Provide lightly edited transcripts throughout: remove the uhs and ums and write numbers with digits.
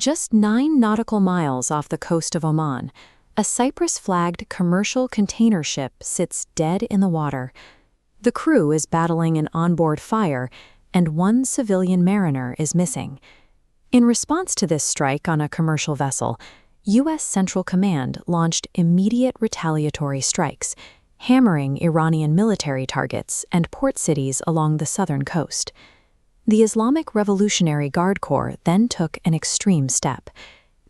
Just 9 nautical miles off the coast of Oman, a Cyprus-flagged commercial container ship sits dead in the water. The crew is battling an onboard fire, and one civilian mariner is missing. In response to this strike on a commercial vessel, U.S. Central Command launched immediate retaliatory strikes, hammering Iranian military targets and port cities along the southern coast. The Islamic Revolutionary Guard Corps then took an extreme step.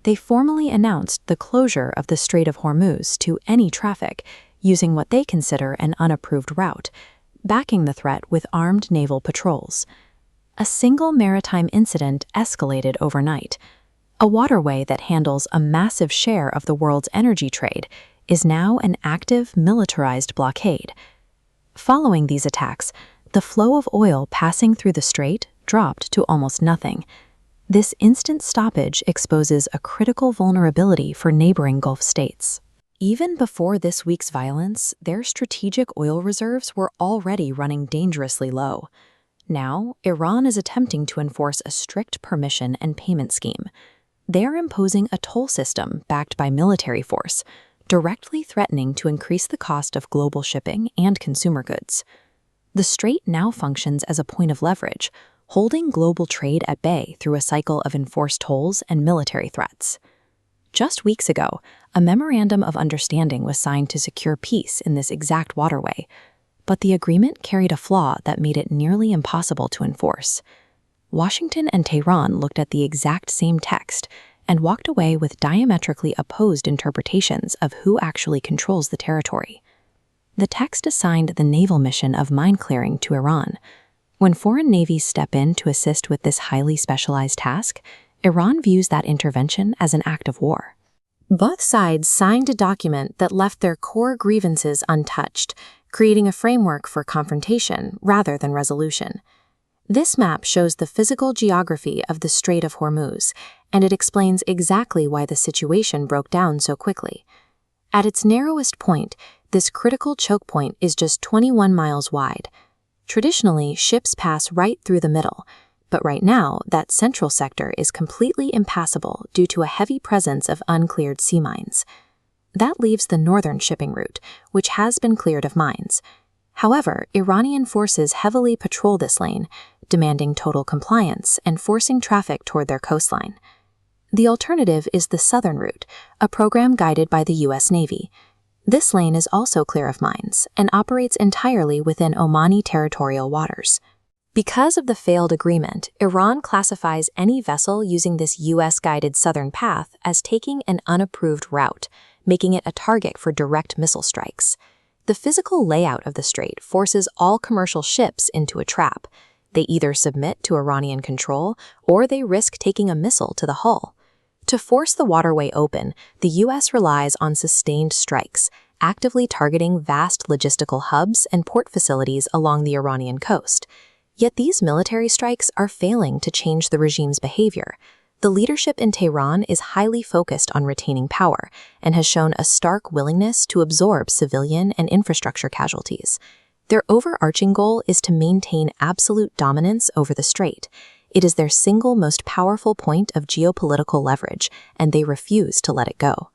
They formally announced the closure of the Strait of Hormuz to any traffic, using what they consider an unapproved route, backing the threat with armed naval patrols. A single maritime incident escalated overnight. A waterway that handles a massive share of the world's energy trade is now an active militarized blockade. Following these attacks, the flow of oil passing through the strait dropped to almost nothing. This instant stoppage exposes a critical vulnerability for neighboring Gulf states. Even before this week's violence, their strategic oil reserves were already running dangerously low. Now, Iran is attempting to enforce a strict permission and payment scheme. They're imposing a toll system backed by military force, directly threatening to increase the cost of global shipping and consumer goods. The strait now functions as a point of leverage, holding global trade at bay through a cycle of enforced tolls and military threats. Just weeks ago, a memorandum of understanding was signed to secure peace in this exact waterway, but the agreement carried a flaw that made it nearly impossible to enforce. Washington and Tehran looked at the exact same text and walked away with diametrically opposed interpretations of who actually controls the territory. The text assigned the naval mission of mine clearing to Iran. When foreign navies step in to assist with this highly specialized task, Iran views that intervention as an act of war. Both sides signed a document that left their core grievances untouched, creating a framework for confrontation rather than resolution. This map shows the physical geography of the Strait of Hormuz, and it explains exactly why the situation broke down so quickly. At its narrowest point, this critical choke point is just 21 miles wide. Traditionally, ships pass right through the middle, but right now, that central sector is completely impassable due to a heavy presence of uncleared sea mines. That leaves the northern shipping route, which has been cleared of mines. However, Iranian forces heavily patrol this lane, demanding total compliance and forcing traffic toward their coastline. The alternative is the southern route, a program guided by the U.S. Navy. This lane is also clear of mines and operates entirely within Omani territorial waters. Because of the failed agreement, Iran classifies any vessel using this U.S.-guided southern path as taking an unapproved route, making it a target for direct missile strikes. The physical layout of the strait forces all commercial ships into a trap. They either submit to Iranian control or they risk taking a missile to the hull. To force the waterway open, the U.S. relies on sustained strikes, actively targeting vast logistical hubs and port facilities along the Iranian coast. Yet these military strikes are failing to change the regime's behavior. The leadership in Tehran is highly focused on retaining power and has shown a stark willingness to absorb civilian and infrastructure casualties. Their overarching goal is to maintain absolute dominance over the strait. It is their single most powerful point of geopolitical leverage, and they refuse to let it go.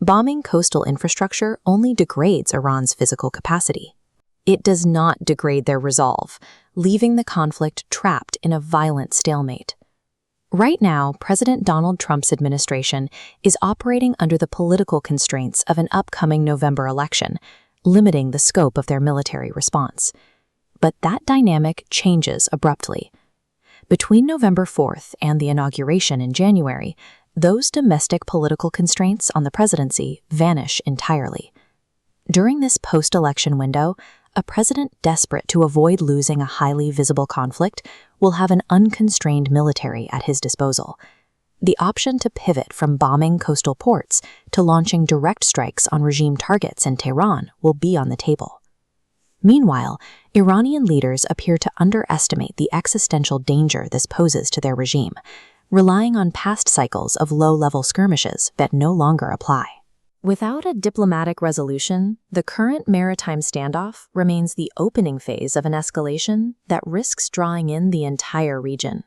Bombing coastal infrastructure only degrades Iran's physical capacity. It does not degrade their resolve, leaving the conflict trapped in a violent stalemate. Right now, President Donald Trump's administration is operating under the political constraints of an upcoming November election, limiting the scope of their military response. But that dynamic changes abruptly. Between November 4th and the inauguration in January, those domestic political constraints on the presidency vanish entirely. During this post-election window, a president desperate to avoid losing a highly visible conflict will have an unconstrained military at his disposal. The option to pivot from bombing coastal ports to launching direct strikes on regime targets in Tehran will be on the table. Meanwhile, Iranian leaders appear to underestimate the existential danger this poses to their regime, relying on past cycles of low-level skirmishes that no longer apply. Without a diplomatic resolution, the current maritime standoff remains the opening phase of an escalation that risks drawing in the entire region.